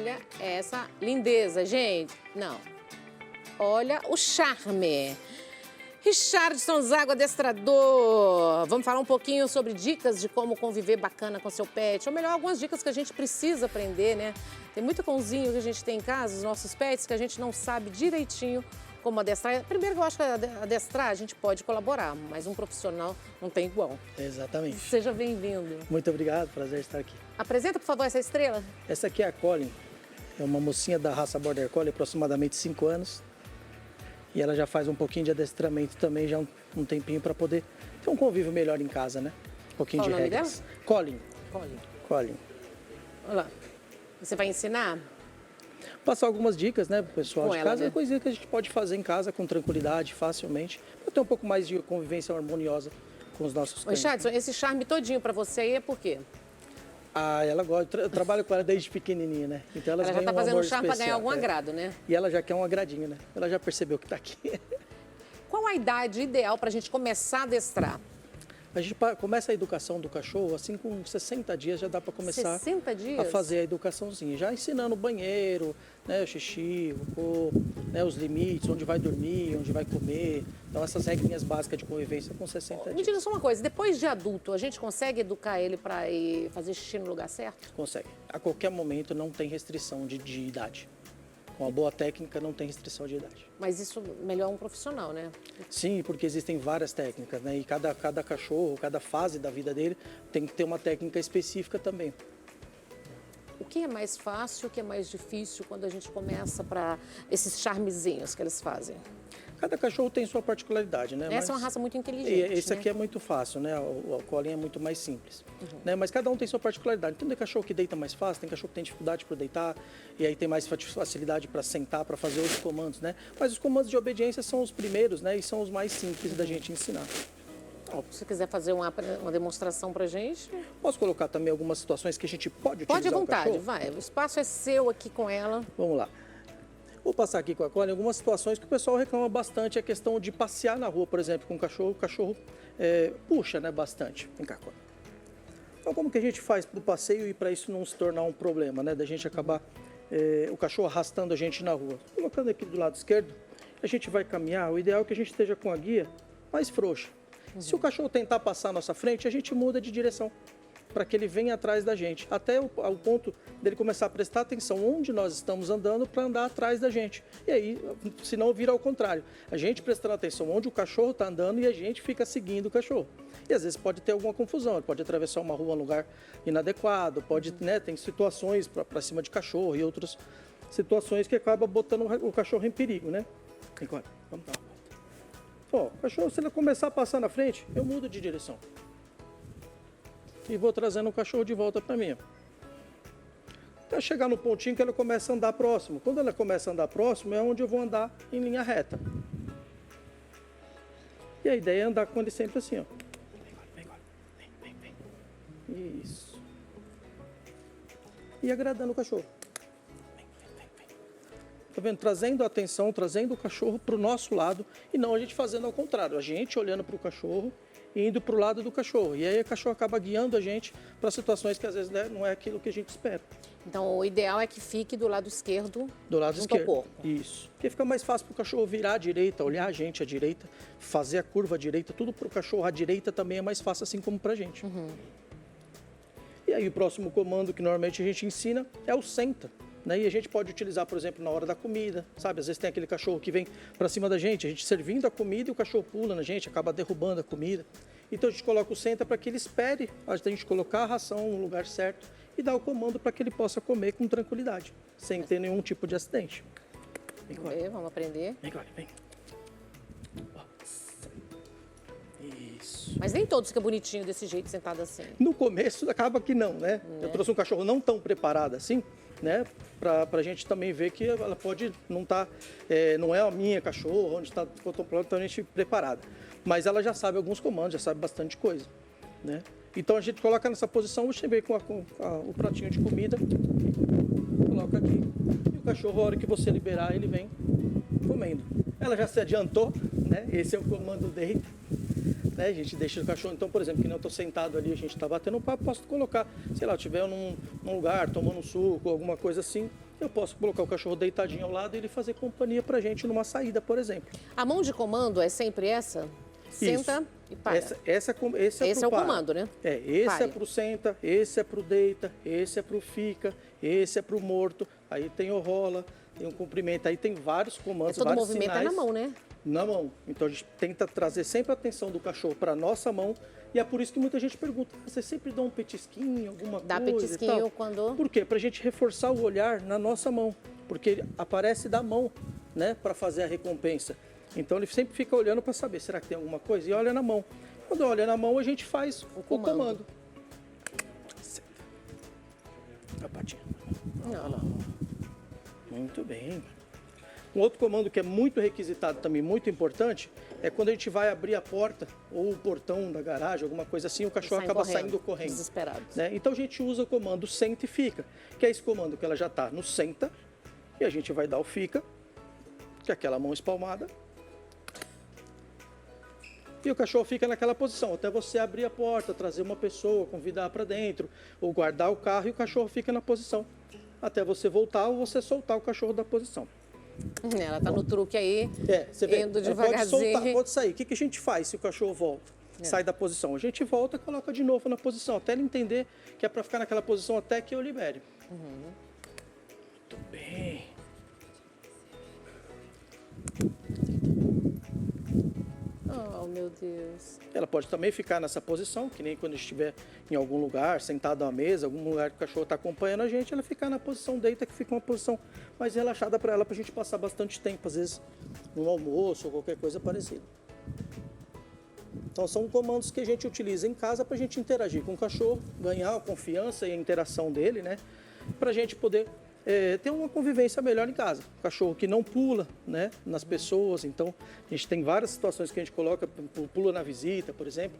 Olha essa lindeza, gente. Não. Olha o charme. Richardson Zago, adestrador. Vamos falar um pouquinho sobre dicas de como conviver bacana com seu pet. Ou melhor, algumas dicas que a gente precisa aprender, né? Tem muito cãozinho que a gente tem em casa, os nossos pets, que a gente não sabe direitinho como adestrar. Primeiro, eu acho que adestrar a gente pode colaborar, mas um profissional não tem igual. Exatamente. Seja bem-vindo. Muito obrigado, prazer estar aqui. Apresenta, por favor, essa estrela. Essa aqui é a Colin. É uma mocinha da raça Border Collie, aproximadamente 5 anos. E ela já faz um pouquinho de adestramento também, já um tempinho para poder ter um convívio melhor em casa, né? Um pouquinho Qual de o nome regras. dela? Colin. Colin. Colin. Olha lá. Você vai ensinar? Passar algumas dicas, né, pro pessoal Com de ela, casa, né? coisinha que a gente pode fazer em casa com tranquilidade, facilmente, para ter um pouco mais de convivência harmoniosa com os nossos Ô, cães. Richardson, esse charme todinho pra você aí é por quê? Ah, ela gosta, eu trabalho com ela desde pequenininha, né? Então elas Ela já tá ganham um fazendo amor charme pra ganhar especial, algum é. agrado, né? E ela já quer um agradinho, né? Ela já percebeu que tá aqui. Qual a idade ideal pra gente começar a adestrar? A gente começa a educação do cachorro, assim, com 60 dias já dá para começar 60 dias? a fazer a educaçãozinha. Já ensinando o banheiro, né, o xixi, o cocô, né, os limites, onde vai dormir, onde vai comer. Então, essas regrinhas básicas de convivência com 60 Me dias. diga só uma coisa, depois de adulto, a gente consegue educar ele pra ir fazer xixi no lugar certo? Consegue. A qualquer momento não tem restrição de idade. Com uma boa técnica não tem restrição de idade. Mas isso melhor um profissional, né? Sim, porque existem várias técnicas, né? E cada cachorro, cada fase da vida dele tem que ter uma técnica específica também. O que é mais fácil, o que é mais difícil quando a gente começa para esses charmezinhos que eles fazem? Cada cachorro tem sua particularidade, né? Essa é uma raça muito inteligente, Esse né? aqui é muito fácil, né? O Collie é muito mais simples. Né? Mas cada um tem sua particularidade. Tem cachorro que deita mais fácil, tem cachorro que tem dificuldade para deitar, e aí tem mais facilidade para sentar, para fazer os comandos, né? Mas os comandos de obediência são os primeiros, né? E são os mais simples da gente ensinar. Ó, se você quiser fazer uma demonstração pra gente, Posso colocar também algumas situações que a gente pode utilizar pode à o vontade, cachorro? vai. O espaço é seu aqui com ela. Vamos lá. Vou passar aqui com a Colin algumas situações que o pessoal reclama bastante, a questão de passear na rua, por exemplo, com o cachorro puxa, né, bastante. Vem cá, Colin. Então, como que a gente faz para o passeio e para isso não se tornar um problema, né, da gente acabar o cachorro arrastando a gente na rua? Colocando aqui do lado esquerdo, a gente vai caminhar, o ideal é que a gente esteja com a guia mais frouxa. Se o cachorro tentar passar à nossa frente, a gente muda de direção, para que ele venha atrás da gente, até o ponto dele começar a prestar atenção onde nós estamos andando para andar atrás da gente. E aí, senão vira ao contrário. A gente prestando atenção onde o cachorro está andando e a gente fica seguindo o cachorro. E às vezes pode ter alguma confusão, ele pode atravessar uma rua em um lugar inadequado, pode, né, tem situações para cima de cachorro e outras situações que acabam botando o cachorro em perigo, né? Agora, vamos dar uma volta. Ó, o cachorro, se ele começar a passar na frente, eu mudo de direção. E vou trazendo o cachorro de volta para mim. Até chegar no pontinho que ela começa a andar próximo. Quando ela começa a andar próximo, é onde eu vou andar em linha reta. E a ideia é andar com ele sempre assim, ó. Vem, vem, vem. Isso. E agradando o cachorro. Vem. Tá vendo? Trazendo a atenção, trazendo o cachorro para o nosso lado e não a gente fazendo ao contrário. A gente olhando para o cachorro e indo para o lado do cachorro. E aí o cachorro acaba guiando a gente para situações que às vezes, né, não é aquilo que a gente espera. Então, o ideal é que fique do lado esquerdo, Do lado junto ao esquerdo. corpo. Isso. Porque fica mais fácil para o cachorro virar à direita, olhar a gente à direita, fazer a curva à direita. Tudo para o cachorro à direita também é mais fácil, assim como para a gente. E aí o próximo comando que normalmente a gente ensina é o senta. Né? E a gente pode utilizar, por exemplo, na hora da comida, sabe? Às vezes tem aquele cachorro que vem para cima da gente, a gente servindo a comida e o cachorro pula na gente, acaba derrubando a comida. Então a gente coloca o senta para que ele espere a gente colocar a ração no lugar certo e dar o comando para que ele possa comer com tranquilidade, sem ter nenhum tipo de acidente. Vem, Vamos ver, vamos aprender. Vem, Glória, vem. Isso. Mas nem todos ficam bonitinhos desse jeito, sentado assim. No começo acaba que não, né? Eu trouxe um cachorro não tão preparado assim, né? Pra gente também ver que ela pode não estar, não é a minha cachorra, onde está contemplando, a gente preparada. Mas ela já sabe alguns comandos, já sabe bastante coisa, né? Então a gente coloca nessa posição, você vem com o pratinho de comida, coloca aqui, e o cachorro, a hora que você liberar, ele vem comendo. Ela já se adiantou, né? Esse é o comando deita. Né, a gente deixa o cachorro, então, por exemplo, que não estou sentado ali, a gente está batendo um papo, posso colocar, sei lá, eu estiver num lugar, tomando um suco, alguma coisa assim, eu posso colocar o cachorro deitadinho ao lado e ele fazer companhia pra gente numa saída, por exemplo. A mão de comando é sempre essa? Senta Isso. e para. Esse é o comando, né? Esse Pare. é pro senta, esse é pro deita, esse é pro fica, esse é pro morto, aí tem o rola, tem o cumprimento, aí tem vários comandos, Todo vários movimento sinais. é na mão, né? Na mão. Então a gente tenta trazer sempre a atenção do cachorro para nossa mão e é por isso que muita gente pergunta: você sempre dá um petisquinho, alguma Dá coisa petisquinho e tal? quando... Por quê? Para a gente reforçar o olhar na nossa mão, porque ele aparece da mão, né, para fazer a recompensa. Então ele sempre fica olhando para saber, será que tem alguma coisa? E olha na mão. Quando olha na mão, a gente faz o comando. Senta. A patinha. Não. Muito bem. Um outro comando que é muito requisitado também, muito importante, é quando a gente vai abrir a porta ou o portão da garagem, alguma coisa assim, o cachorro acaba saindo correndo. Desesperado. Né? Então a gente usa o comando senta e fica, que é esse comando que ela já está no senta, e a gente vai dar o fica, que é aquela mão espalmada, e o cachorro fica naquela posição, até você abrir a porta, trazer uma pessoa, convidar para dentro, ou guardar o carro e o cachorro fica na posição, até você voltar ou você soltar o cachorro da posição. Ela tá no truque aí, Você vê, indo pode devagarzinho. soltar, pode sair. O que a gente faz se o cachorro volta? Sai da posição. A gente volta e coloca de novo na posição, até ele entender que é para ficar naquela posição até que eu libere. Muito bem. Oh, meu Deus. Ela pode também ficar nessa posição, que nem quando estiver em algum lugar, sentado à mesa, algum lugar que o cachorro está acompanhando a gente, ela ficar na posição deita, que fica uma posição mais relaxada para ela, para a gente passar bastante tempo, às vezes no almoço ou qualquer coisa parecida. Então são comandos que a gente utiliza em casa para a gente interagir com o cachorro, ganhar a confiança e a interação dele, né? Para a gente poder ter uma convivência melhor em casa. O cachorro que não pula, né, nas pessoas, então a gente tem várias situações que a gente coloca, pula na visita, por exemplo.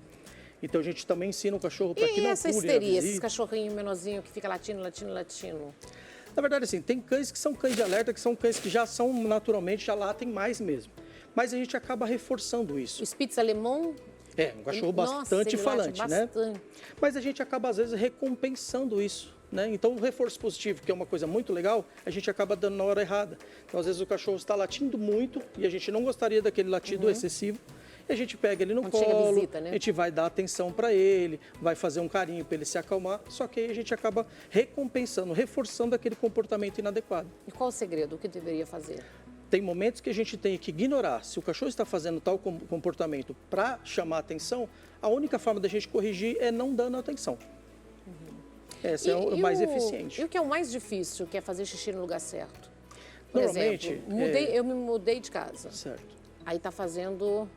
Então a gente também ensina o cachorro para que não essa pule na histeria, visita. esses cachorrinhos menorzinhos que fica latindo? Na verdade, assim, tem cães que são cães de alerta, que são cães que já são naturalmente, já latem mais mesmo. Mas a gente acaba reforçando isso. O Spitz alemão... É, um cachorro bastante falante, né? Bastante. Mas a gente acaba, às vezes, recompensando isso, né? Então, o reforço positivo, que é uma coisa muito legal, a gente acaba dando na hora errada. Então, às vezes, o cachorro está latindo muito e a gente não gostaria daquele latido excessivo. E a gente pega ele no colo, visita, né? a gente vai dar atenção para ele, vai fazer um carinho para ele se acalmar, só que aí a gente acaba recompensando, reforçando aquele comportamento inadequado. E qual o segredo? O que deveria fazer? Tem momentos que a gente tem que ignorar. Se o cachorro está fazendo tal comportamento para chamar atenção, a única forma da gente corrigir é não dando atenção. Essa é o mais eficiente. E o que é o mais difícil, que é fazer xixi no lugar certo? Por Normalmente, exemplo, eu me mudei de casa. Certo. Aí tá fazendo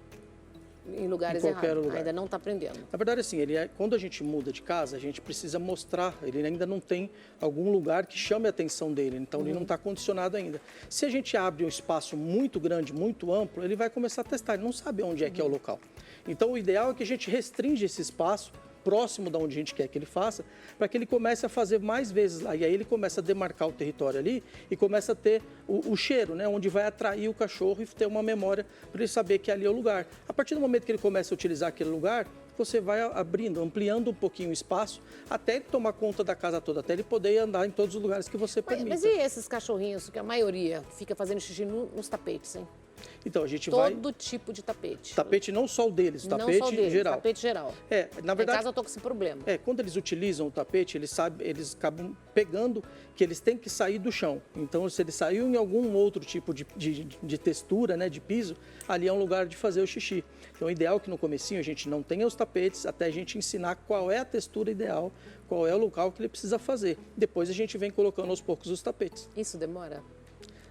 em lugares Em qualquer errados. lugar. Ainda não está aprendendo. Na verdade, assim, quando a gente muda de casa, a gente precisa mostrar. Ele ainda não tem algum lugar que chame a atenção dele, então ele não está condicionado ainda. Se a gente abre um espaço muito grande, muito amplo, ele vai começar a testar, ele não sabe onde é que é o local. Então, o ideal é que a gente restringe esse espaço próximo da onde a gente quer que ele faça, para que ele comece a fazer mais vezes lá. E aí ele começa a demarcar o território ali e começa a ter o cheiro, né? Onde vai atrair o cachorro e ter uma memória para ele saber que ali é o lugar. A partir do momento que ele começa a utilizar aquele lugar, você vai abrindo, ampliando um pouquinho o espaço, até ele tomar conta da casa toda, até ele poder andar em todos os lugares que você permita. Mas e esses cachorrinhos, que a maioria fica fazendo xixi nos tapetes, hein? Então a gente vai... Todo tipo de tapete. Tapete não só o deles, o Não tapete só o deles, geral. tapete geral. Na verdade, em casa eu tô com esse problema. Quando eles utilizam o tapete, eles acabam pegando que eles têm que sair do chão. Então, se ele saiu em algum outro tipo de textura, né, de piso, ali é um lugar de fazer o xixi. Então, o ideal é que no comecinho a gente não tenha os tapetes, até a gente ensinar qual é a textura ideal, qual é o local que ele precisa fazer. Depois a gente vem colocando aos poucos os tapetes. Isso demora?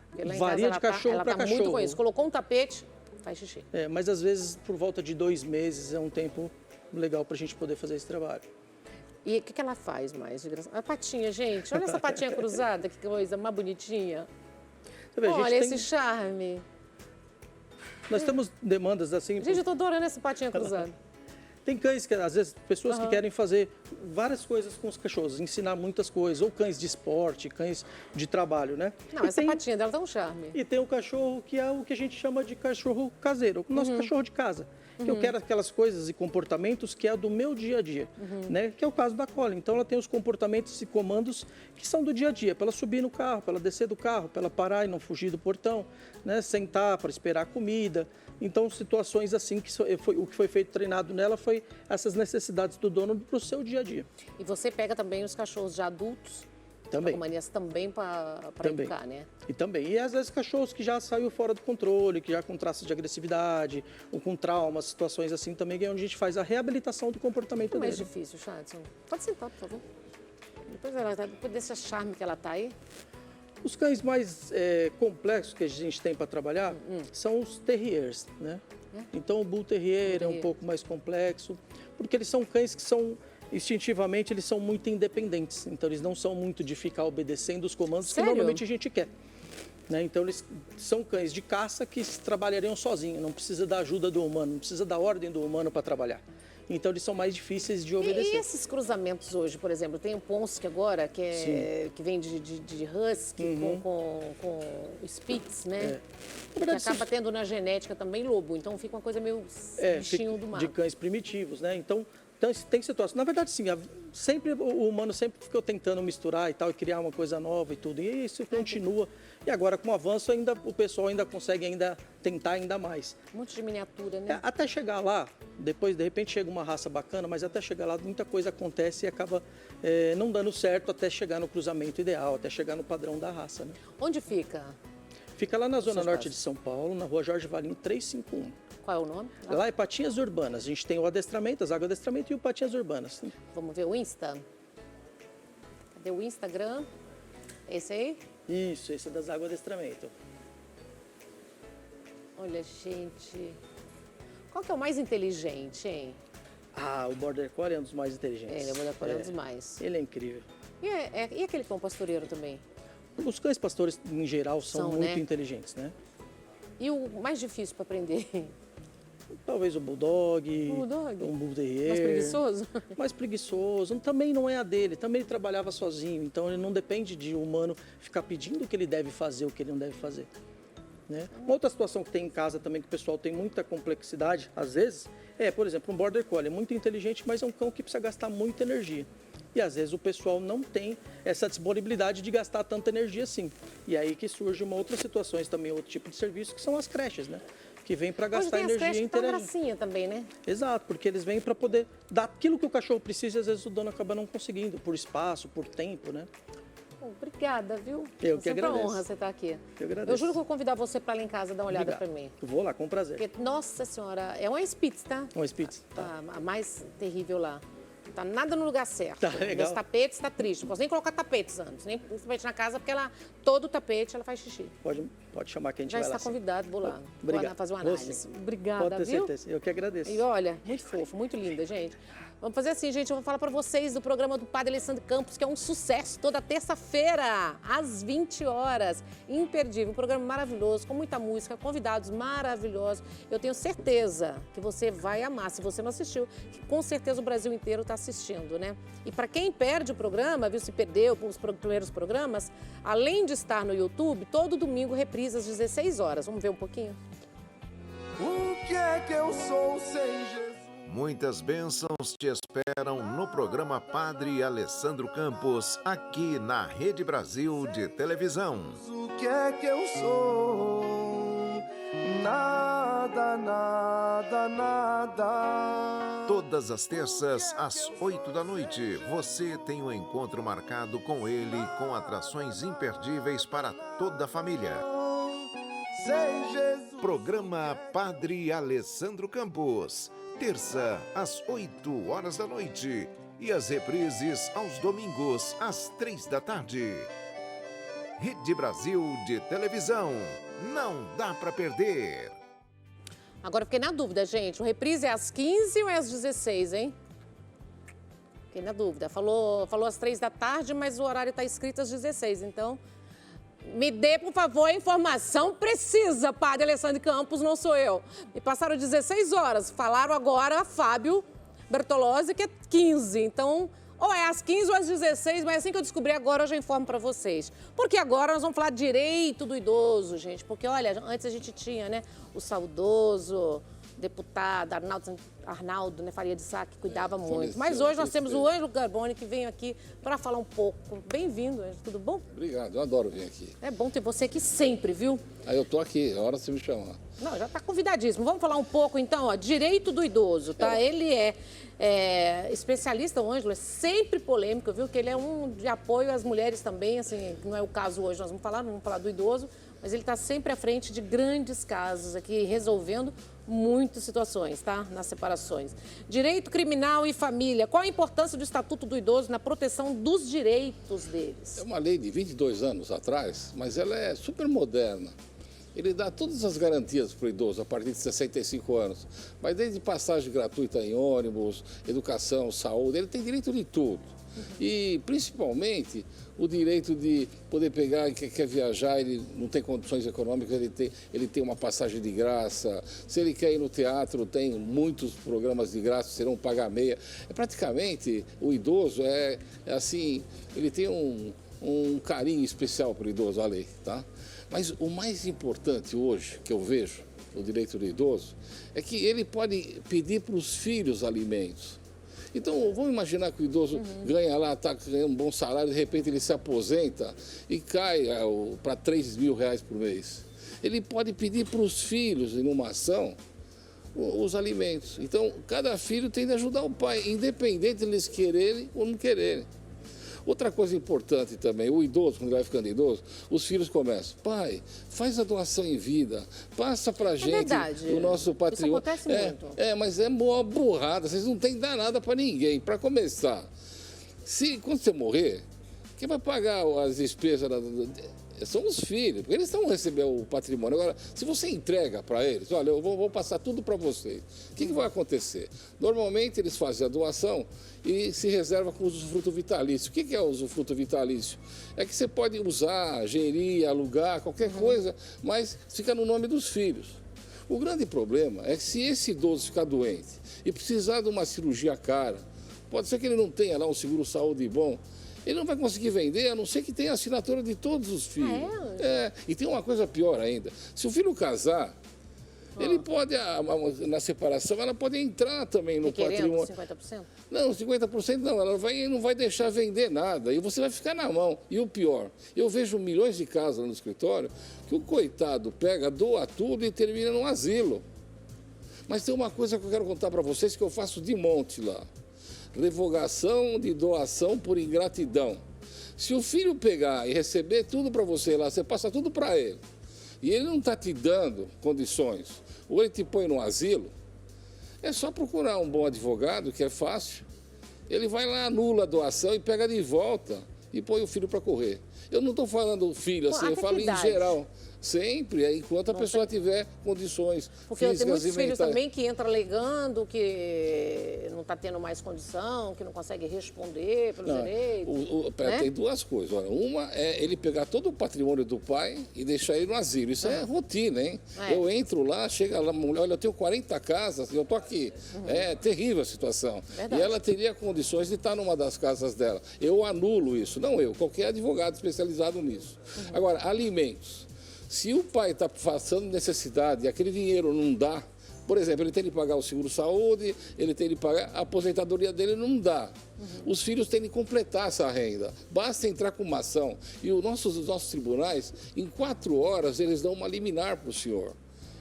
Porque lá em Varia casa de cachorro ela para tá cachorro. muito com isso. Colocou um tapete, faz xixi. Mas às vezes por volta de 2 meses é um tempo legal para a gente poder fazer esse trabalho. E o que ela faz mais? A patinha, gente. Olha essa patinha cruzada, que coisa mais bonitinha. Olha esse charme. Nós temos demandas assim... Gente, eu tô adorando essa patinha cruzada. Tem cães que, às vezes, pessoas que querem fazer várias coisas com os cachorros, ensinar muitas coisas, ou cães de esporte, cães de trabalho, né? Não, essa patinha dela tá um charme. E tem o cachorro que é o que a gente chama de cachorro caseiro, o nosso cachorro de casa. Que eu quero aquelas coisas e comportamentos que é do meu dia a dia, né? Que é o caso da Collie. Então, ela tem os comportamentos e comandos que são do dia a dia, para ela subir no carro, para ela descer do carro, para ela parar e não fugir do portão, né? Sentar para esperar a comida. Então, situações assim, o que foi feito treinado nela foi essas necessidades do dono para o seu dia a dia. E você pega também os cachorros já adultos? Também. Manias também para educar, né? E também. E às vezes cachorros que já saiu fora do controle, que já com traços de agressividade, ou com traumas, situações assim também, é onde a gente faz a reabilitação do comportamento dele. É mais difícil, Chadson. Pode sentar, por favor. Depois desse charme que ela tá aí. Os cães mais complexos que a gente tem para trabalhar são os terriers, né? Então o Bull Terrier é um pouco mais complexo, porque eles são cães que são instintivamente eles são muito independentes, então eles não são muito de ficar obedecendo os comandos que normalmente a gente quer. Né? Então eles são cães de caça que trabalhariam sozinhos, não precisa da ajuda do humano, não precisa da ordem do humano para trabalhar. Então eles são mais difíceis de obedecer. E esses cruzamentos hoje, por exemplo, tem o Ponce agora, que vem de Husky com Spitz, né? Que acaba tendo na genética também lobo, então fica uma coisa meio bichinho do mar. De cães primitivos, né? Então tem situações. Na verdade, sim, sempre o humano sempre ficou tentando misturar e tal, e criar uma coisa nova e tudo. E isso continua. E agora, com o avanço, o pessoal ainda consegue tentar ainda mais. Um monte de miniatura, né? Até chegar lá, depois, de repente, chega uma raça bacana, mas até chegar lá, muita coisa acontece e acaba não dando certo até chegar no cruzamento ideal, até chegar no padrão da raça, né? Onde fica? Fica lá na Zona Norte de São Paulo, na Rua Jorge Valim, 351. Qual é o nome? Lá é Patinhas Urbanas. A gente tem o adestramento, as águas de adestramento e o Patinhas Urbanas. Vamos ver o Insta? Cadê o Instagram? Esse aí? Isso, esse é das águas de adestramento. Olha, gente. Qual que é o mais inteligente, hein? O Border Collie é um dos mais inteligentes. O Border Collie é um dos mais. Ele é incrível. E aquele cão pastoreiro também? Os cães pastores, em geral, são muito né? inteligentes, né? E o mais difícil para aprender? Talvez o Bulldog, um Bull Terrier. Mais preguiçoso? Mais preguiçoso. Também não é a dele, também ele trabalhava sozinho. Então ele não depende de um humano ficar pedindo o que ele deve fazer, o que ele não deve fazer. Né? Uma outra situação que tem em casa também, que o pessoal tem muita complexidade, às vezes, por exemplo, um Border Collie. É muito inteligente, mas é um cão que precisa gastar muita energia. E às vezes o pessoal não tem essa disponibilidade de gastar tanta energia assim. E aí que surge uma outra situações também, outro tipo de serviço, que são as creches, né? Que vem para gastar energia e interagir. Gracinha também, né? Exato, porque eles vêm para poder dar aquilo que o cachorro precisa e às vezes o dono acaba não conseguindo, por espaço, por tempo, né? Obrigada, viu? Eu que agradeço. É uma honra você estar aqui. Eu agradeço. Eu juro que vou convidar você para lá em casa dar uma olhada para mim. Vou lá, com prazer. Porque, nossa senhora, é uma Spitz, tá? Uma Spitz, tá. A mais terrível lá. Não tá nada no lugar certo. Tá legal. Os tapetes tá triste. Não posso nem colocar tapetes antes, nem tapete na casa, porque todo o tapete ela faz xixi. Pode chamar que a gente já vai lá. Já está convidado, vou lá. Obrigado. Vou lá fazer uma análise. Obrigada, pode ter viu? certeza. Eu que agradeço. E olha, muito fofo, muito linda, gente. Vamos fazer assim, gente, eu vou falar para vocês do programa do Padre Alessandro Campos, que é um sucesso toda terça-feira, às 20 horas. Imperdível, um programa maravilhoso, com muita música, convidados maravilhosos. Eu tenho certeza que você vai amar. Se você não assistiu, que com certeza o Brasil inteiro está assistindo, né? E para quem perde o programa, viu, se perdeu os primeiros programas, além de estar no YouTube, todo domingo reprisa às 16 horas. Vamos ver um pouquinho? O que é que eu sou sem Jesus? Muitas bênçãos te esperam no programa Padre Alessandro Campos, aqui na Rede Brasil de Televisão. O que é que eu sou? Nada, nada, nada. Todas as terças, às 8 da noite, você tem um encontro marcado com ele, com atrações imperdíveis para toda a família. Sem Jesus. Programa Padre Alessandro Campos. Terça, às 8 horas da noite. E as reprises aos domingos, às 3 da tarde. Rede Brasil de Televisão. Não dá para perder. Agora fiquei na dúvida, gente. O reprise é às 15 ou é às 16, hein? Fiquei na dúvida. Falou às 3 da tarde, mas o horário está escrito às 16. Então, me dê, por favor, a informação precisa, Padre Alessandro Campos, não sou eu. Me passaram 16 horas. Falaram agora, Fábio, Bertolozzi, que é 15. Então, ou é às 15 ou às 16, mas assim que eu descobrir agora, eu já informo para vocês. Porque agora nós vamos falar direito do idoso, gente. Porque, olha, antes a gente tinha, né, o saudoso deputado Arnaldo, né, Faria de Sá, que cuidava muito. Mas hoje nós temos o Ângelo Carboni, que veio aqui para falar um pouco. Bem-vindo, Ângelo, tudo bom? Obrigado, eu adoro vir aqui. É bom ter você aqui sempre, viu? Aí eu tô aqui, a hora de você me chamar. Não, já está convidadíssimo. Vamos falar um pouco, então, ó, direito do idoso, tá? Ele é especialista, o Ângelo, é sempre polêmico, viu? Que ele é um de apoio às mulheres também, assim, não é o caso hoje, nós não vamos falar do idoso, mas ele está sempre à frente de grandes casos aqui, resolvendo muitas situações, tá? Nas separações. Direito criminal e família. Qual a importância do Estatuto do Idoso na proteção dos direitos deles? É uma lei de 22 anos atrás, mas ela é super moderna. Ele dá todas as garantias para o idoso a partir de 65 anos. Mas desde passagem gratuita em ônibus, educação, saúde, ele tem direito de tudo. E, principalmente, o direito de poder pegar, quer viajar, ele não tem condições econômicas, ele tem uma passagem de graça. Se ele quer ir no teatro, tem muitos programas de graça, serão pagar meia. Praticamente, o idoso assim, ele tem um carinho especial para o idoso, a lei, tá? Mas o mais importante hoje, que eu vejo, o direito do idoso, é que ele pode pedir para os filhos alimentos. Então, vamos imaginar que o idoso ganha lá, está ganhando um bom salário, de repente ele se aposenta e cai para 3 mil reais por mês. Ele pode pedir para os filhos, em uma ação, os alimentos. Então, cada filho tem de ajudar o pai, independente de eles quererem ou não quererem. Outra coisa importante também, o idoso, quando ele vai ficando idoso, os filhos começam, pai, faz a doação em vida, passa pra gente o nosso patrimônio. Isso acontece muito. Mas é uma burrada, vocês não têm que dar nada para ninguém. Para começar, quando você morrer, quem vai pagar as despesas são os filhos, porque eles estão recebendo o patrimônio. Agora, se você entrega para eles, olha, eu vou passar tudo para vocês, o que vai acontecer? Normalmente eles fazem a doação e se reserva com o usufruto vitalício. O que é o usufruto vitalício? É que você pode usar, gerir, alugar, qualquer coisa, mas fica no nome dos filhos. O grande problema é que se esse idoso ficar doente e precisar de uma cirurgia cara, pode ser que ele não tenha lá um seguro-saúde bom, ele não vai conseguir vender, a não ser que tenha a assinatura de todos os filhos. E tem uma coisa pior ainda. Se o filho casar, ele pode, na separação, ela pode entrar também no patrimônio. 50%? Não, 50% não, ela não vai deixar vender nada e você vai ficar na mão. E o pior, eu vejo milhões de casos lá no escritório que o coitado pega, doa tudo e termina num asilo. Mas tem uma coisa que eu quero contar para vocês que eu faço de monte lá. Revogação de doação por ingratidão. Se o filho pegar e receber tudo para você lá, você passa tudo para ele, e ele não está te dando condições, ou ele te põe no asilo, é só procurar um bom advogado, que é fácil. Ele vai lá, anula a doação e pega de volta e põe o filho para correr. Eu não estou falando filho assim, eu falo em geral. Sempre, enquanto a pessoa tiver condições porque físicas e mentais. Porque tem muitos filhos também que entram alegando que não está tendo mais condição, que não consegue responder pelo direito. Tem duas coisas. Olha, uma é ele pegar todo o patrimônio do pai e deixar ele no asilo. Isso é rotina, hein? Eu entro lá, chega lá, mulher, olha, eu tenho 40 casas e eu estou aqui. É terrível a situação. Verdade. E ela teria condições de estar numa das casas dela. Eu anulo isso. Não eu, qualquer advogado especializado nisso. Agora, alimentos. Se o pai está passando necessidade e aquele dinheiro não dá, por exemplo, ele tem que pagar o seguro-saúde, ele tem que pagar, a aposentadoria dele não dá. Os filhos têm que completar essa renda. Basta entrar com uma ação. E os nossos tribunais, em 4 horas, eles dão uma liminar para o senhor.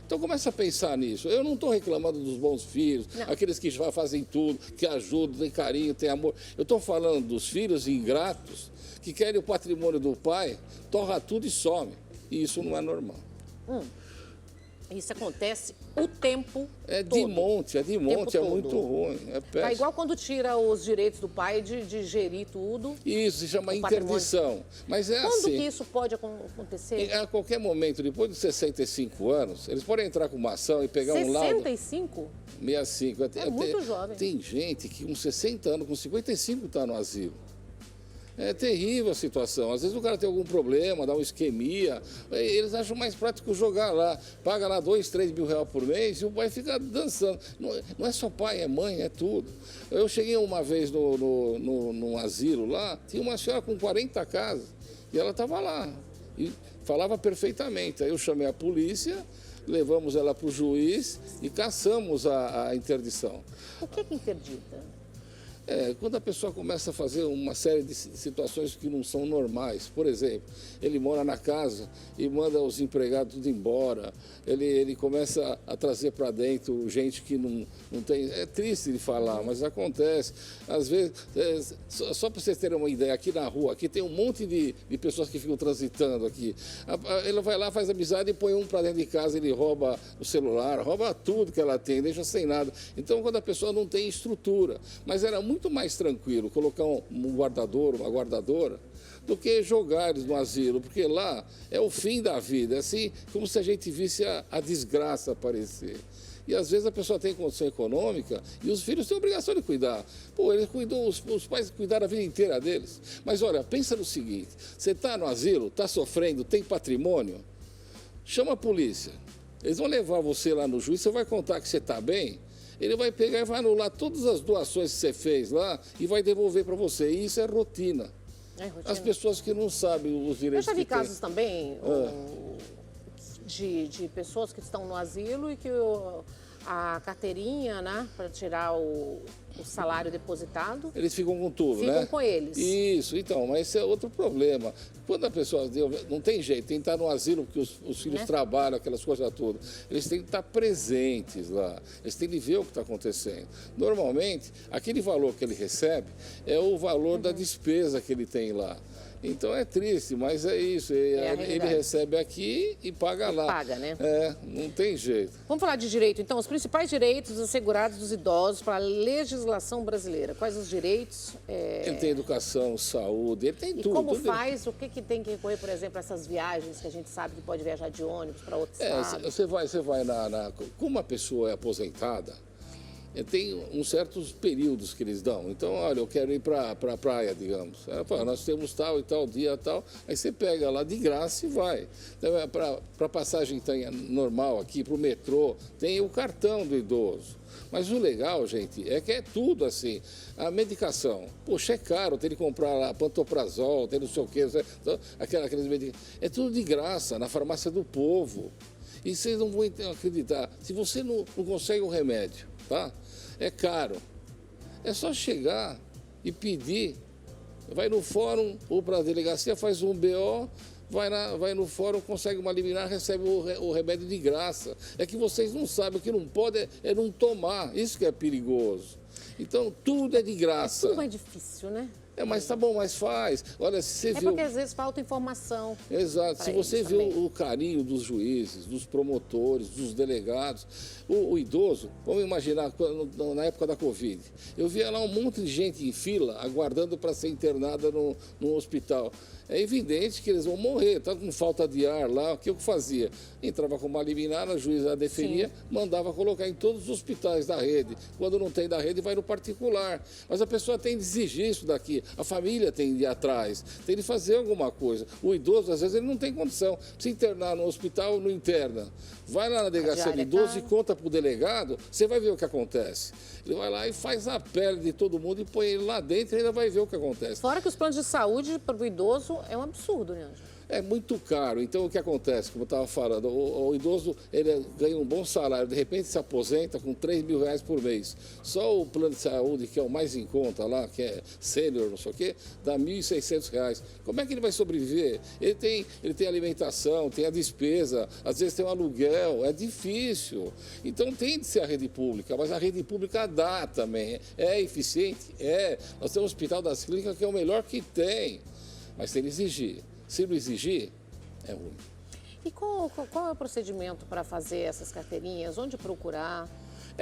Então começa a pensar nisso. Eu não estou reclamando dos bons filhos, aqueles que já fazem tudo, que ajudam, têm carinho, têm amor. Eu estou falando dos filhos ingratos que querem o patrimônio do pai, torra tudo e some. E isso não é normal. Isso acontece o tempo todo. de monte, é muito ruim. É péssimo. É igual quando tira os direitos do pai de gerir tudo. Isso se chama interdição. Mas é quando assim. Quando que isso pode acontecer? A qualquer momento, depois de 65 anos, eles podem entrar com uma ação e pegar um laudo. 65? 65. É muito jovem. Tem gente que com 60 anos, com 55 está no asilo. É terrível a situação. Às vezes o cara tem algum problema, dá uma isquemia, eles acham mais prático jogar lá. Paga lá 2, 3 mil reais por mês e o pai fica dançando. Não é só pai, é mãe, é tudo. Eu cheguei uma vez num asilo lá, tinha uma senhora com 40 casas e ela estava lá e falava perfeitamente. Aí eu chamei a polícia, levamos ela para o juiz e cassamos a interdição. O que é interdita? Quando a pessoa começa a fazer uma série de situações que não são normais. Por exemplo, ele mora na casa e manda os empregados tudo embora. Ele começa a trazer para dentro gente que não tem... É triste de falar, mas acontece. Às vezes, só para vocês terem uma ideia, aqui na rua, aqui tem um monte de pessoas que ficam transitando aqui. Ele vai lá, faz amizade e põe um para dentro de casa, ele rouba o celular, rouba tudo que ela tem, deixa sem nada. Então, quando a pessoa não tem estrutura, mas era muito mais tranquilo colocar um guardador, uma guardadora, do que jogar eles no asilo, porque lá é o fim da vida, é assim como se a gente visse a desgraça aparecer. E às vezes a pessoa tem condição econômica e os filhos têm obrigação de cuidar. Pô, ele cuidou, os pais cuidaram a vida inteira deles. Mas olha, pensa no seguinte, você está no asilo, está sofrendo, tem patrimônio, chama a polícia. Eles vão levar você lá no juiz, você vai contar que você está bem, ele vai pegar e vai anular todas as doações que você fez lá e vai devolver para você. E isso é rotina. As pessoas que não sabem os direitos. Eu já vi que têm. casos também de pessoas que estão no asilo e que a carteirinha, né, para tirar o salário depositado... Eles ficam com tudo, né? Ficam com eles. Isso, então, mas esse é outro problema. Quando a pessoa... Não tem jeito, tem que estar no asilo, porque os filhos trabalham, aquelas coisas todas. Eles têm que estar presentes lá, eles têm que ver o que está acontecendo. Normalmente, aquele valor que ele recebe é o valor da despesa que ele tem lá. Então é triste, mas é isso. Ele recebe aqui e paga lá. Paga, né? Não tem jeito. Vamos falar de direito, então. Os principais direitos assegurados dos idosos para a legislação brasileira. Quais os direitos? Ele tem educação, saúde, ele tem tudo. E como tudo. faz? O que tem que recorrer, por exemplo, a essas viagens que a gente sabe que pode viajar de ônibus para outros estados? Você vai como a pessoa é aposentada, tem uns certos períodos que eles dão. Então, olha, eu quero ir para a praia, digamos. Ela fala, nós temos tal e tal dia tal. Aí você pega lá de graça e vai. Então, para passagem normal aqui, para o metrô, tem o cartão do idoso. Mas o legal, gente, é que é tudo assim. A medicação, poxa, é caro, tem que comprar lá pantoprazol, tem não sei o quê, então, aqueles medicamentos. É tudo de graça, na farmácia do povo. E vocês não vão acreditar. Se você não consegue um remédio, tá? É caro. É só chegar e pedir. Vai no fórum ou para a delegacia, faz um BO, vai no fórum, consegue uma liminar, recebe o remédio de graça. É que vocês não sabem, o que não pode é não tomar. Isso que é perigoso. Então, tudo é de graça. Tudo é difícil, né? Mas tá bom, mas faz. Olha, se você viu... porque às vezes falta informação. Exato. Se você viu o carinho dos juízes, dos promotores, dos delegados, o idoso, vamos imaginar, na época da Covid, eu via lá um monte de gente em fila, aguardando para ser internada no hospital. É evidente que eles vão morrer, tá com falta de ar lá, o que eu fazia? Entrava com uma liminar, a juíza deferia, mandava colocar em todos os hospitais da rede. Quando não tem da rede, vai no particular. Mas a pessoa tem de exigir isso daqui, a família tem de ir atrás, tem de fazer alguma coisa. O idoso, às vezes, ele não tem condição. Se internar no hospital, não interna. Vai lá na delegacia do idoso e conta para o delegado, você vai ver o que acontece. Ele vai lá e faz a pele de todo mundo e põe ele lá dentro e ainda vai ver o que acontece. Fora que os planos de saúde para o idoso é um absurdo, né, Ângelo? É muito caro. Então, o que acontece? Como eu estava falando, o idoso ele ganha um bom salário, de repente se aposenta com 3 mil reais por mês. Só o plano de saúde, que é o mais em conta lá, que é sênior, não sei o quê, dá 1.600 reais. Como é que ele vai sobreviver? Ele tem alimentação, tem a despesa, às vezes tem um aluguel, é difícil. Então, tem de ser a rede pública, mas a rede pública dá também. É eficiente? É. Nós temos o Hospital das Clínicas, que é o melhor que tem, mas tem que exigir. Se não exigir, é ruim. E qual é o procedimento para fazer essas carteirinhas? Onde procurar?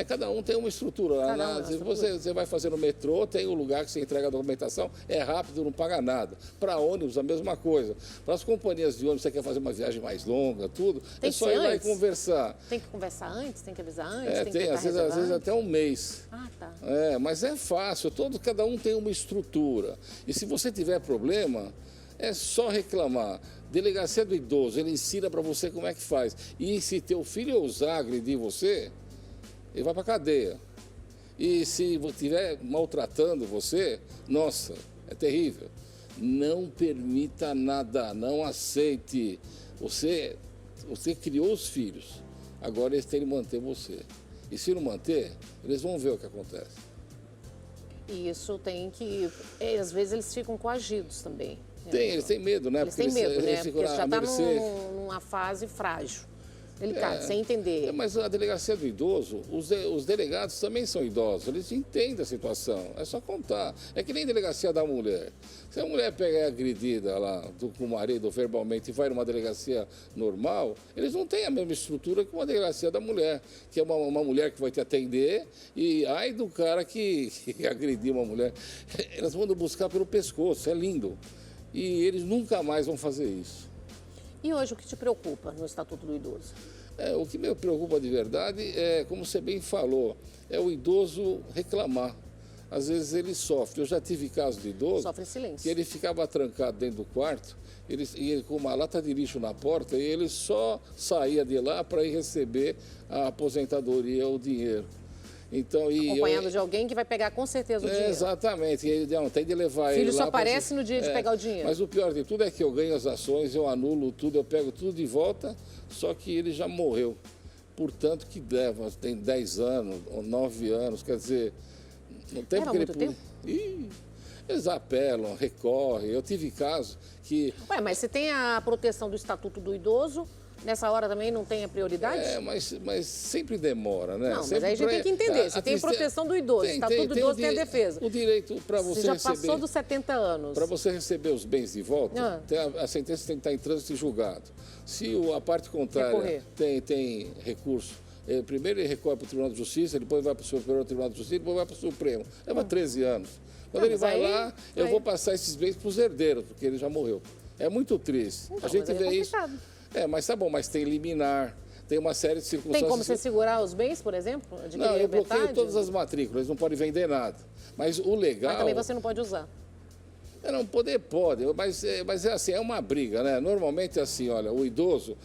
Cada um tem uma estrutura. Você vai fazer no metrô, tem um lugar que você entrega a documentação, é rápido, não paga nada. Para ônibus, a mesma coisa. Para as companhias de ônibus, você quer fazer uma viagem mais longa, tudo, Tem é só ir lá e conversar. Tem que conversar antes? Tem que avisar antes? Tem às vezes até um mês. Ah, tá. Mas é fácil, cada um tem uma estrutura. E se você tiver problema, é só reclamar. Delegacia do idoso, ele ensina para você como é que faz. E se teu filho ousar agredir você, ele vai para a cadeia. E se estiver maltratando você, nossa, é terrível. Não permita nada, não aceite. Você criou os filhos, agora eles têm que manter você. E se não manter, eles vão ver o que acontece. E isso tem que... às vezes eles ficam coagidos também. Eles têm medo, né? Eles têm medo, né? Porque já está numa fase frágil. Delicado, sem entender. Mas a delegacia do idoso, os delegados também são idosos, eles entendem a situação, é só contar. É que nem delegacia da mulher. Se a mulher pega e é agredida lá com o marido verbalmente e vai numa delegacia normal, eles não têm a mesma estrutura que uma delegacia da mulher, que é uma mulher que vai te atender e ai do cara que agrediu uma mulher. Elas vão buscar pelo pescoço, é lindo. E eles nunca mais vão fazer isso. E hoje o que te preocupa no Estatuto do Idoso? O que me preocupa de verdade é, como você bem falou, é o idoso reclamar. Às vezes ele sofre. Eu já tive casos de idoso Sofre em silêncio. que ele ficava trancado dentro do quarto, ele com uma lata de lixo na porta, e ele só saía de lá para ir receber a aposentadoria ou o dinheiro. Então, Acompanhado de alguém que vai pegar com certeza o dinheiro. Exatamente. E ele não, tem de levar ele lá. O filho só aparece no dia de pegar o dinheiro. Mas o pior de tudo é que eu ganho as ações, eu anulo tudo, eu pego tudo de volta, só que ele já morreu. Portanto, que deve, tem 10 anos ou 9 anos, quer dizer, não tem porque muito tempo? Eles apelam, recorrem. Eu tive casos que... Mas você tem a proteção do Estatuto do Idoso, nessa hora também não tem a prioridade? Mas sempre demora, né? Não, sempre mas aí a gente tem que entender. Você tem proteção do idoso, Estatuto do Idoso tem a defesa. O direito para você já receber... passou dos 70 anos. Para você receber os bens de volta, a sentença tem que estar em trânsito e julgado. Se a parte contrária tem recurso, primeiro ele recorre para o Tribunal de Justiça, depois vai para o Superior Tribunal de Justiça, depois vai para o Supremo. Leva 13 anos. Quando ele vai lá, eu vou passar esses bens para os herdeiros, porque ele já morreu. É muito triste. Então, a gente vê isso. Mas tá bom, mas tem liminar, tem uma série de circunstâncias... Tem como você segurar os bens, por exemplo? Não, eu bloqueio todas as matrículas, eles não podem vender nada. Mas o legal... Mas também você não pode usar. Não, pode, mas é assim, é uma briga, né? Normalmente é assim, olha, o idoso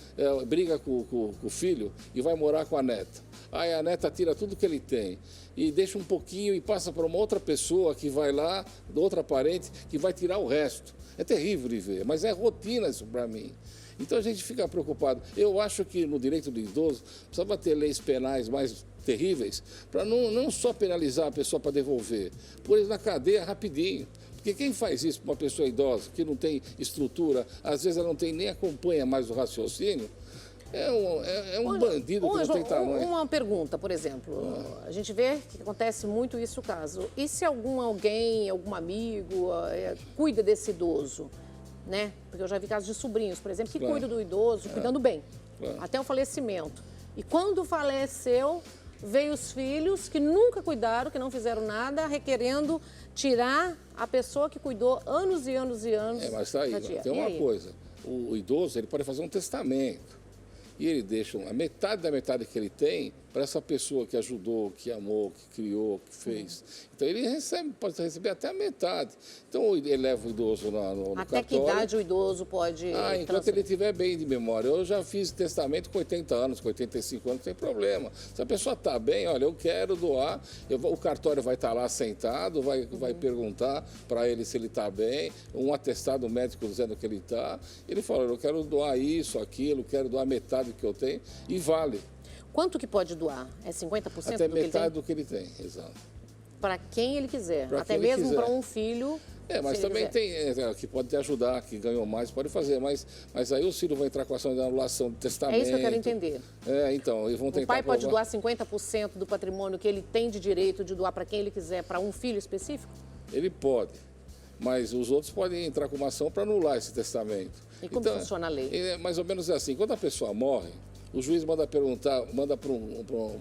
briga com o filho e vai morar com a neta. Aí a neta tira tudo que ele tem e deixa um pouquinho e passa para uma outra pessoa que vai lá, outra parente, que vai tirar o resto. É terrível de ver, mas é rotina isso para mim. Então a gente fica preocupado. Eu acho que no direito do idoso precisava ter leis penais mais terríveis para não só penalizar a pessoa para devolver, pôr eles na cadeia rapidinho. Porque quem faz isso para uma pessoa idosa, que não tem estrutura, às vezes ela não tem nem acompanha mais o raciocínio, é um bandido que não tem tamanho. Uma pergunta, por exemplo, a gente vê que acontece muito isso caso. E se algum amigo cuida desse idoso? Né? Porque eu já vi casos de sobrinhos, por exemplo, que cuidam do idoso, cuidando bem, até o falecimento. E quando faleceu, veio os filhos que nunca cuidaram, que não fizeram nada, requerendo tirar a pessoa que cuidou anos e anos e anos. Mas tá aí, tem uma coisa, o idoso ele pode fazer um testamento e ele deixa a metade da metade que ele tem para essa pessoa que ajudou, que amou, que criou, que fez. Então ele pode receber até a metade. Então ele leva o idoso no até cartório. Que idade o idoso pode enquanto ele estiver bem de memória. Eu já fiz testamento com 80 anos, com 85 anos, não tem problema. Se a pessoa está bem, olha, eu quero doar, o cartório vai estar lá sentado, vai perguntar para ele se ele está bem, um atestado médico dizendo que ele está. Ele fala, eu quero doar isso, aquilo, quero doar metade do que eu tenho, e vale. Quanto que pode doar? É 50% até do que ele tem? Metade do que ele tem, exato. Para quem ele quiser, pra até mesmo para um filho. Mas também tem que pode te ajudar, que ganhou mais, pode fazer, mas aí o filho vai entrar com a ação de anulação do testamento. É isso que eu quero entender. Então, eles vão tentar. O pai pode doar 50% do patrimônio que ele tem de direito de doar para quem ele quiser, para um filho específico? Ele pode. mas os outros podem entrar com uma ação para anular esse testamento. E como funciona a lei? É mais ou menos assim, quando a pessoa morre, o juiz manda perguntar,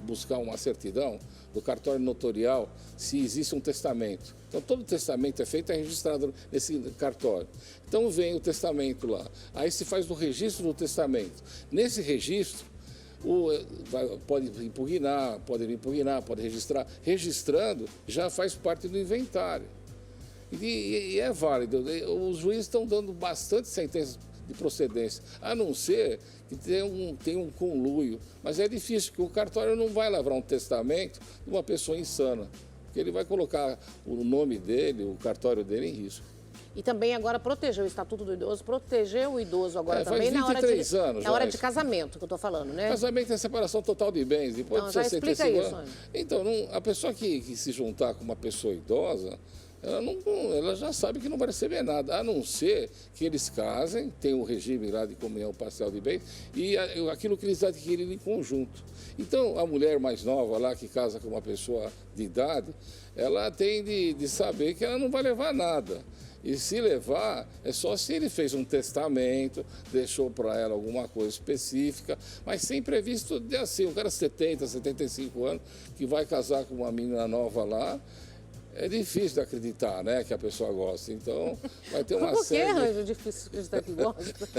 buscar uma certidão do cartório notorial se existe um testamento. Então, todo testamento é feito, é registrado nesse cartório. Então, vem o testamento lá. Aí se faz o registro do testamento. Nesse registro, pode impugnar, pode registrar. Registrando, já faz parte do inventário. E é válido. Os juízes estão dando bastante sentenças de procedência, a não ser que tenha um conluio. Mas é difícil, porque o cartório não vai lavrar um testamento de uma pessoa insana, porque ele vai colocar o nome dele, o cartório dele em risco. E também agora proteger o Estatuto do Idoso, proteger o idoso agora também faz 23 anos, na hora de casamento, que eu estou falando, né? Casamento é separação total de bens, depois Não, de já 65 explica anos. isso, Então, a pessoa que se juntar com uma pessoa idosa, ela já sabe que não vai receber nada, a não ser que eles casem, tem um regime lá de comunhão parcial de bens, e aquilo que eles adquirem em conjunto. Então, a mulher mais nova lá, que casa com uma pessoa de idade, ela tem de saber que ela não vai levar nada. E se levar, é só se ele fez um testamento, deixou para ela alguma coisa específica, mas sem previsto de assim, um cara 70, 75 anos, que vai casar com uma menina nova lá. É difícil de acreditar, né, que a pessoa gosta. Então, vai ter uma série... Por que é difícil de acreditar que gosta?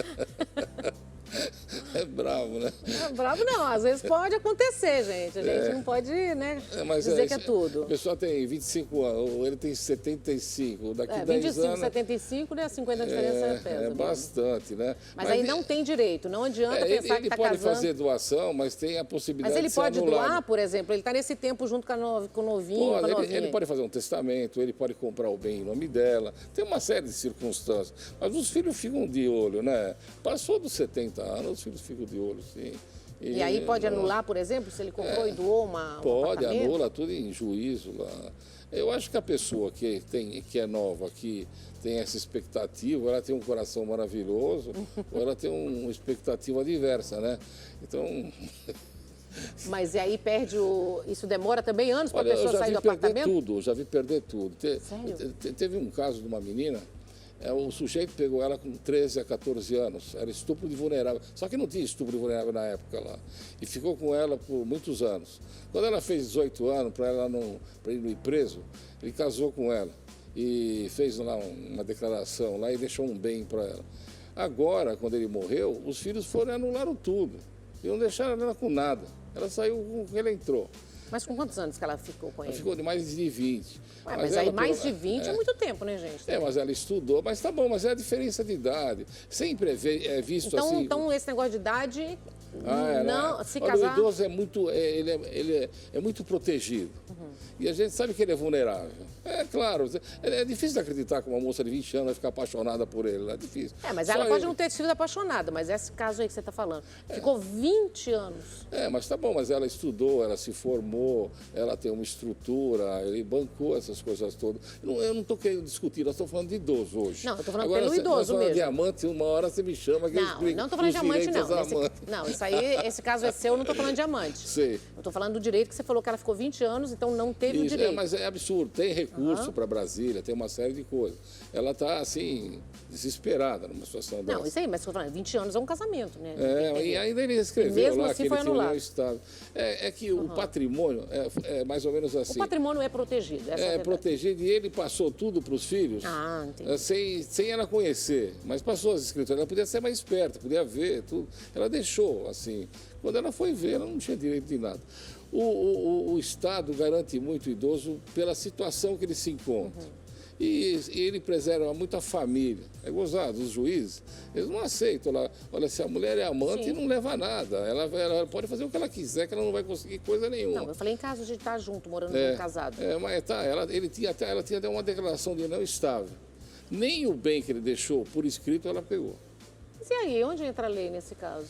É bravo, né? É bravo não, às vezes pode acontecer, gente. A gente não pode, né, dizer que é tudo. A pessoa tem 25 anos, ou ele tem 75, daqui 10 25, anos... 75, né, 50 a diferença pesa. É bastante, né? Mas aí não tem direito, não adianta pensar que está casando... Ele pode fazer doação, mas tem a possibilidade de ser anulado. Mas ele pode doar, por exemplo, ele está nesse tempo junto com o novinho, com a novinha. Ele pode fazer um testamento, ele pode comprar o bem em nome dela, tem uma série de circunstâncias. Mas os filhos ficam de olho, né? Passou dos 70 anos, os filhos ficam de olho, sim. E aí pode anular, por exemplo, se ele comprou e doou um pode, apartamento? anula tudo em juízo lá. Eu acho que a pessoa que é nova, que tem essa expectativa, ela tem um coração maravilhoso, ou ela tem uma expectativa diversa, né? Então... Mas e aí perde isso demora também anos para a pessoa sair do apartamento? Já vi perder tudo. Sério? Teve um caso de uma menina, o sujeito pegou ela com 13 a 14 anos, era estupro de vulnerável. Só que não tinha estupro de vulnerável na época lá. E ficou com ela por muitos anos. Quando ela fez 18 anos, para ele não ir preso, ele casou com ela e fez lá uma declaração lá e deixou um bem para ela. Agora, quando ele morreu, os filhos foram e anularam tudo. E não deixaram ela com nada. Ela saiu com o que ela entrou. Mas com quantos anos que ela ficou com ele? Ela ficou de mais de 20. Mas aí mais de 20 é muito tempo, né, gente? Mas ela estudou. Mas tá bom, mas é a diferença de idade. Sempre é visto assim... Então, esse negócio de idade, se Olha, casar... o idoso é muito, ele é muito protegido. E a gente sabe que ele é vulnerável. É claro, é difícil de acreditar que uma moça de 20 anos vai ficar apaixonada por ele. É difícil. Mas ela pode não ter sido apaixonada, mas esse caso aí que você está falando, ficou 20 anos. Mas tá bom, mas ela estudou, ela se formou, ela tem uma estrutura, ele bancou essas coisas todas. Eu não estou querendo discutir, nós estamos falando de idoso hoje. Não, eu estou falando agora, pelo idoso mesmo. de amante, uma hora você me chama que eu explico. Não estou falando de amante, não. Não, isso aí, esse caso é seu, eu não estou falando de amante. Sei. Eu estou falando do direito que você falou que ela ficou 20 anos, então não teve o direito. Mas é absurdo, tem recurso para Brasília, tem uma série de coisas. Ela está, assim, desesperada numa situação dessa. Não, isso aí, mas estou falando, 20 anos é um casamento, né? E ainda ele escreveu lá assim que ele foi tinha anulado. união estável. É que o patrimônio é mais ou menos assim. O patrimônio é protegido, essa é a verdade. Protegido e ele passou tudo para os filhos entendi. sem ela conhecer. Mas passou as escrituras, ela podia ser mais esperta, podia ver tudo. Ela deixou, assim. Quando ela foi ver, ela não tinha direito de nada. O Estado garante muito o idoso pela situação que ele se encontra. E ele preserva muito a família. É gozado, os juízes, eles não aceitam lá. Olha, se a mulher é amante, não leva nada. Ela pode fazer o que ela quiser, que ela não vai conseguir coisa nenhuma. Não, eu falei em caso de estar junto, morando casado. Mas ela tinha até uma declaração de não estável. Nem o bem que ele deixou por escrito ela pegou. Mas e aí, onde entra a lei nesse caso?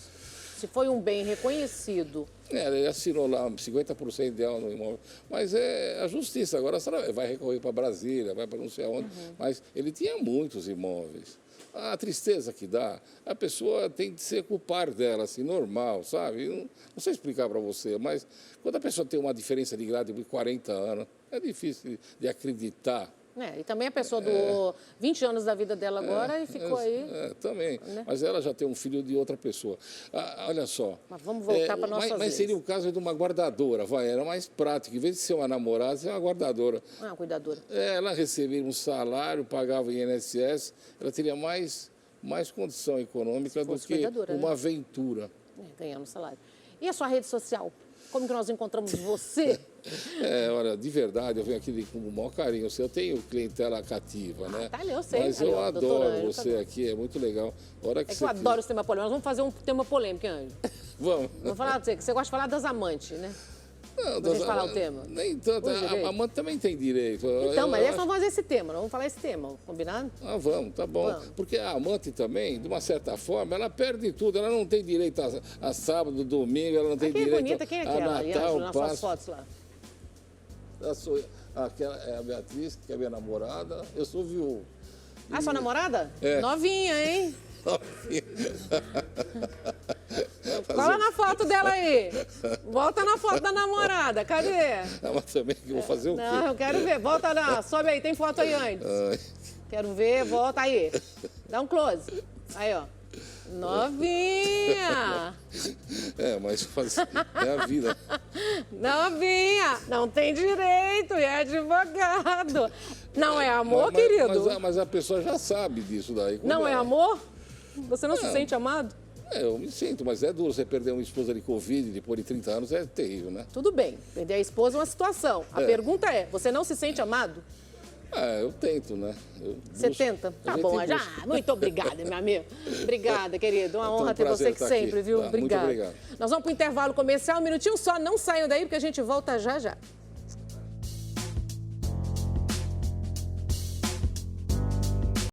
Se foi um bem reconhecido... Ele assinou lá 50% dela no imóvel. Mas é a justiça. Agora você vai recorrer para Brasília, vai para não sei aonde. Mas ele tinha muitos imóveis. A tristeza que dá, a pessoa tem que se culpar dela, assim, normal, sabe? Não sei explicar para você, mas quando a pessoa tem uma diferença de grau de 40 anos, é difícil de acreditar E também a pessoa doou 20 anos da vida dela agora e ficou aí. Também. Né? Mas ela já tem um filho de outra pessoa. Olha só. Mas vamos voltar para nossas Mas seria o caso de uma guardadora, era mais prático. Em vez de ser uma namorada, ser uma guardadora. Cuidadora. Ela recebia um salário, pagava INSS, ela teria mais condição econômica do que uma aventura. Ganhando salário. E a sua rede social? Como que nós encontramos você? Olha, de verdade, eu venho aqui com o maior carinho. Eu tenho clientela cativa, né? Tá ali, eu sei. Mas eu adoro você aqui, é muito legal. Eu adoro esse tema polêmico. Nós vamos fazer um tema polêmico, hein, Anjo? Vamos. Vou falar de você gosta de falar das amantes, né? Não, deixa eu falar o tema. Nem tanto, a amante também tem direito. Então, mas nós vamos fazer esse tema, nós vamos falar esse tema, combinado? Vamos, tá bom. Vamos. Porque a amante também, de uma certa forma, ela perde tudo. Ela não tem direito a sábado, domingo, ela não tem direito bonita, quem é a aquela, Natal, nas suas fotos lá? Aquela é a Beatriz, que é minha namorada. Eu sou viúvo. Sua namorada? É. Novinha, hein? Cola na foto dela aí. Volta na foto da namorada. Cadê? Mas também que eu vou fazer o quê? Não, eu quero ver. Volta lá. Sobe aí. Tem foto aí antes. Quero ver. Volta aí. Dá um close. Aí, ó. Novinha. Mas é a vida. Novinha. Não tem direito. É advogado. Não é amor, querido? Mas a pessoa já sabe disso daí. Não é amor? Você não se sente amado? Eu me sinto, mas é duro você perder uma esposa de Covid depois de 30 anos, é terrível, né? Tudo bem, perder a esposa é uma situação. A pergunta é, você não se sente amado? Eu tento, né? Você tenta? Tá bom, já. Muito obrigada, meu amigo. Obrigada, querido. Uma honra ter você aqui sempre, viu? Muito obrigado. Nós vamos para o intervalo comercial, um minutinho só, não saiam daí porque a gente volta já já.